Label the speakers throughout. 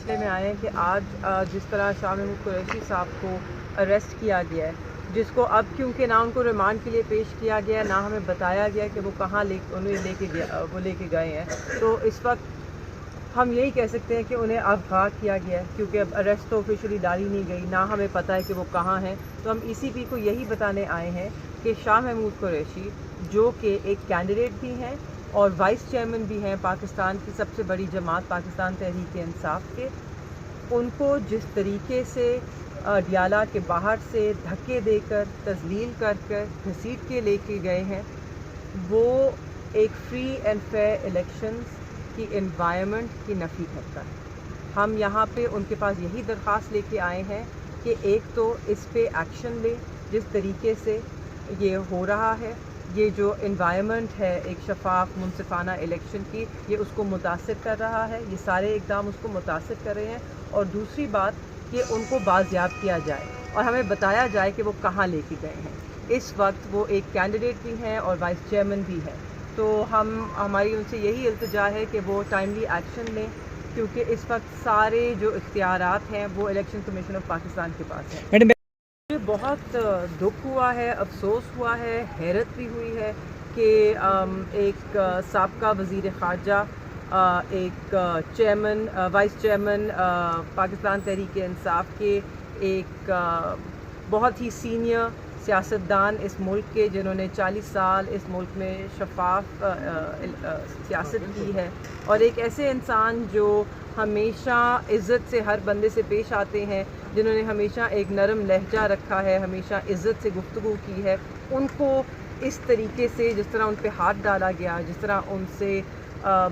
Speaker 1: مسئلے میں آئے ہیں کہ آج جس طرح شاہ محمود قریشی صاحب کو اریسٹ کیا گیا ہے، جس کو اب کیونکہ نہ ان کو ریمانڈ کے لیے پیش کیا گیا ہے، نہ ہمیں بتایا گیا کہ وہ کہاں انہیں لے کے گئے ہیں، تو اس وقت ہم یہی کہہ سکتے ہیں کہ انہیں اغوا کیا گیا ہے، کیونکہ اب اریسٹ تو آفیشلی ڈالی نہیں گئی، نہ ہمیں پتہ ہے کہ وہ کہاں ہیں۔ تو ہم ای سی پی کو یہی بتانے آئے ہیں کہ شاہ محمود قریشی، جو کہ ایک کینڈیڈیٹ بھی ہیں اور وائس چیئرمین بھی ہیں پاکستان کی سب سے بڑی جماعت پاکستان تحریک انصاف کے، ان کو جس طریقے سے ڈیالہ کے باہر سے دھکے دے کر، تذلیل کر گھسیٹ کے لے کے گئے ہیں، وہ ایک فری اینڈ فیئر الیکشنز کی انوائرمنٹ کی نفی کرتا ہے۔ ہم یہاں پہ ان کے پاس یہی درخواست لے کے آئے ہیں کہ ایک تو اس پہ ایکشن لے، جس طریقے سے یہ ہو رہا ہے، یہ جو انوائرمنٹ ہے ایک شفاف منصفانہ الیکشن کی، یہ اس کو متاثر کر رہا ہے، یہ سارے اقدام اس کو متاثر کر رہے ہیں۔ اور دوسری بات کہ ان کو بازیاب کیا جائے اور ہمیں بتایا جائے کہ وہ کہاں لے کے گئے ہیں۔ اس وقت وہ ایک کینڈیڈیٹ بھی ہیں اور وائس چیئرمین بھی ہیں، تو ہماری ان سے یہی التجا ہے کہ وہ ٹائملی ایکشن لیں، کیونکہ اس وقت سارے جو اختیارات ہیں وہ الیکشن کمیشن آف پاکستان کے پاس ہیں۔ مجھے بہت دکھ ہوا ہے، افسوس ہوا ہے، حیرت بھی ہوئی ہے کہ ایک سابقہ وزیر خارجہ، ایک chairman, vice chairman Pakistan Tehreek Insaf کے، ایک بہت ہی سینئر سیاستدان اس ملک کے، جنہوں نے 40 سال اس ملک میں شفاف سیاست کی ہے، اور ایک ایسے انسان جو ہمیشہ عزت سے ہر بندے سے پیش آتے ہیں، جنہوں نے ہمیشہ ایک نرم لہجہ رکھا ہے، ہمیشہ عزت سے گفتگو کی ہے، ان کو اس طریقے سے جس طرح ان پہ ہاتھ ڈالا گیا، جس طرح ان سے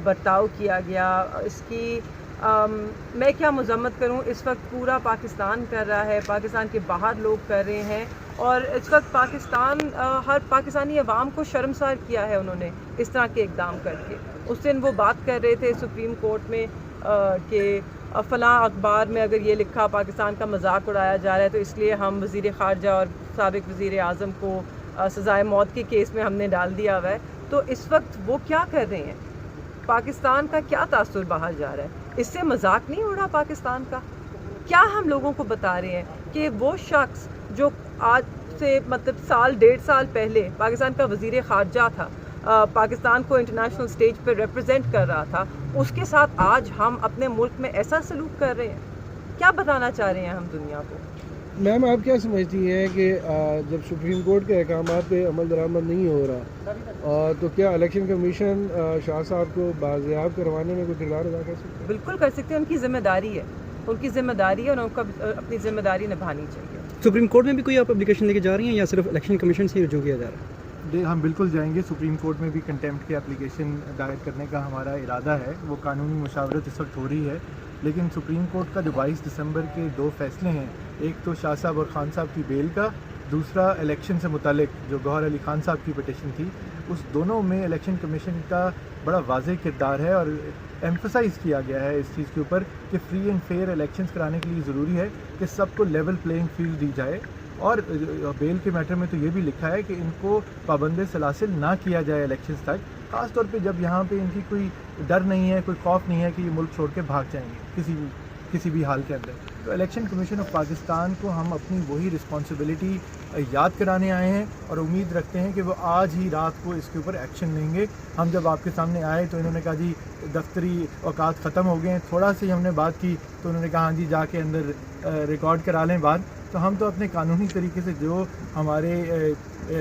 Speaker 1: برتاؤ کیا گیا، اس کی میں کیا مذمت کروں۔ اس وقت پورا پاکستان کر رہا ہے، پاکستان کے باہر لوگ کر رہے ہیں، اور اس وقت ہر پاکستانی عوام کو شرمسار کیا ہے انہوں نے اس طرح کے اقدام کر کے۔ اس دن وہ بات کر رہے تھے سپریم کورٹ میں کہ فلاں اخبار میں اگر یہ لکھا پاکستان کا مذاق اڑایا جا رہا ہے تو اس لیے ہم وزیر خارجہ اور سابق وزیر اعظم کو سزائے موت کے کیس میں ہم نے ڈال دیا ہوا ہے۔ تو اس وقت وہ کیا کر رہے ہیں؟ پاکستان کا کیا تاثر باہر جا رہا ہے؟ اس سے مذاق نہیں اڑا پاکستان کا؟ کیا ہم لوگوں کو بتا رہے ہیں کہ وہ شخص جو آج سے مطلب سال 1.5 سال پہلے پاکستان کا وزیر خارجہ تھا، پاکستان کو انٹرنیشنل سٹیج پہ ریپرزینٹ کر رہا تھا، اس کے ساتھ آج ہم اپنے ملک میں ایسا سلوک کر رہے ہیں؟ کیا بتانا چاہ رہے ہیں ہم دنیا کو؟
Speaker 2: میم آپ کیا سمجھتی ہیں کہ جب سپریم کورٹ کے احکامات پہ عمل درآمد نہیں ہو رہا تو کیا الیکشن کمیشن شاہ صاحب کو بازیاب کروانے میں کوئی کردار ادا کر سکتا ہے؟
Speaker 1: بالکل کر سکتے ہیں، ان کی ذمہ داری ہے، ان کی ذمہ داری ہے اور ان کو اپنی ذمہ داری نبھانی چاہیے۔
Speaker 3: سپریم کورٹ میں بھی کوئی آپ اپلیکیشن لے کے جا رہی ہیں یا صرف الیکشن کمیشن سے رجوع کیا جا رہا ہے؟
Speaker 4: ہم بالکل جائیں گے، سپریم کورٹ میں بھی کنٹیمپٹ کی اپلیکیشن دائر کرنے کا ہمارا ارادہ ہے۔ وہ قانونی مشاورت اس وقت ہو رہی ہے، لیکن سپریم کورٹ کا جو 22 دسمبر کے 2 فیصلے ہیں، ایک تو شاہ صاحب اور خان صاحب کی بیل کا، دوسرا الیکشن سے متعلق جو گوہر علی خان صاحب کی پٹیشن تھی، اس دونوں میں الیکشن کمیشن کا بڑا واضح کردار ہے، اور ایمفسائز کیا گیا ہے اس چیز کے اوپر کہ فری اینڈ فیئر الیکشنز کرانے کے لیے ضروری ہے کہ سب کو لیول پلینگ فیلڈ دی جائے۔ اور بیل کے میٹر میں تو یہ بھی لکھا ہے کہ ان کو پابند سلاسل نہ کیا جائے الیکشنز تک، خاص طور پہ جب یہاں پہ ان کی کوئی ڈر نہیں ہے، کوئی خوف نہیں ہے کہ یہ ملک چھوڑ کے بھاگ جائیں گے کسی بھی حال کے اندر۔ تو الیکشن کمیشن آف پاکستان کو ہم اپنی وہی رسپانسبلٹی یاد کرانے آئے ہیں، اور امید رکھتے ہیں کہ وہ آج ہی رات کو اس کے اوپر ایکشن لیں گے۔ ہم جب آپ کے سامنے آئے تو انہوں نے کہا جی دفتری اوقات ختم ہو گئے ہیں، تھوڑا سی ہم نے بات کی تو انہوں نے کہا ہاں جی جا کے اندر ریکارڈ کرا لیں بات۔ تو ہم تو اپنے قانونی طریقے سے جو ہمارے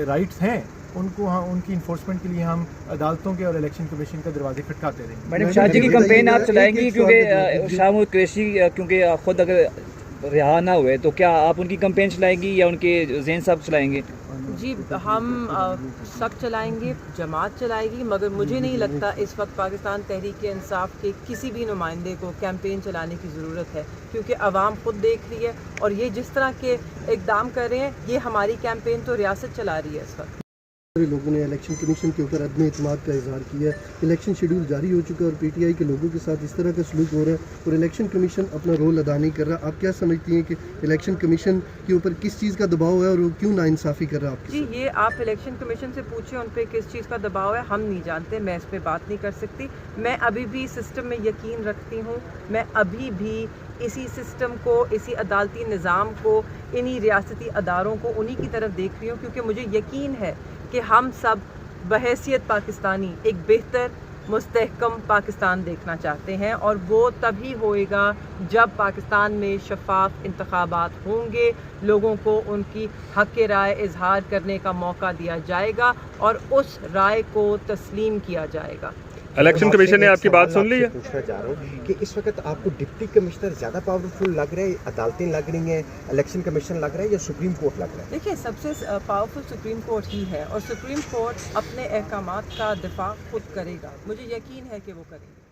Speaker 4: رائٹس ہیں ان کو ان کی انفورسمنٹ کے لیے ہم عدالتوں کے اور الیکشن کمیشن کا دروازے کھٹکاتے رہیں گے۔
Speaker 3: میڈم شاہ جی کی کمپین آپ چلائیں گی کیونکہ شاہ محمود قریشی کیونکہ خود اگر رہا نہ ہوئے تو کیا آپ ان کی کمپین چلائیں گی یا ان کے زین صاحب چلائیں گے؟
Speaker 1: جی ہم سب چلائیں گے، جماعت چلائے گی، مگر مجھے نہیں لگتا اس وقت پاکستان تحریک انصاف کے کسی بھی نمائندے کو کیمپین چلانے کی ضرورت ہے، کیونکہ عوام خود دیکھ رہی ہے، اور یہ جس طرح کے اقدام کر رہے ہیں یہ ہماری کیمپین تو ریاست چلا رہی ہے اس وقت۔
Speaker 5: لوگوں نے الیکشن کمیشن کے اوپر عدم اعتماد کا اظہار کیا ہے. الیکشن شیڈول جاری ہو چکا ہے اور پی ٹی آئی کے لوگوں کے ساتھ اس طرح کا سلوک ہو رہا ہے اور الیکشن کمیشن اپنا رول ادا نہیں کر رہا. آپ کیا سمجھتی ہیں کہ الیکشن کمیشن کے اوپر کس چیز کا دباؤ ہے اور وہ کیوں ناانصافی کر رہا ہے آپ
Speaker 1: جی یہ آپ الیکشن کمیشن سے پوچھیں ان پہ کس چیز کا دباؤ ہے, ہم نہیں جانتے, میں اس پہ بات نہیں کر سکتی. میں ابھی بھی سسٹم میں یقین رکھتی ہوں, میں ابھی بھی اسی سسٹم کو, اسی عدالتی نظام کو, انہی ریاستی اداروں کو انہی کی طرف دیکھ رہی ہوں, کیونکہ مجھے یقین ہے کہ ہم سب بحیثیت پاکستانی ایک بہتر مستحکم پاکستان دیکھنا چاہتے ہیں, اور وہ تبھی ہوئے گا جب پاکستان میں شفاف انتخابات ہوں گے, لوگوں کو ان کی حق رائے اظہار کرنے کا موقع دیا جائے گا اور اس رائے کو تسلیم کیا جائے گا.
Speaker 6: الیکشن کمیشن نے آپ کی بات سن لی ہے؟
Speaker 7: پوچھنا چاہ رہا ہوں کہ اس وقت آپ کو ڈپٹی کمشنر زیادہ پاورفل لگ رہا ہے, عدالتیں لگ رہی ہیں, الیکشن کمیشن لگ رہا ہے یا سپریم کورٹ لگ رہا ہے؟
Speaker 1: دیکھیے سب سے پاورفل سپریم کورٹ ہی ہے, اور سپریم کورٹ اپنے احکامات کا دفاع خود کرے گا, مجھے یقین ہے کہ وہ کرے گا.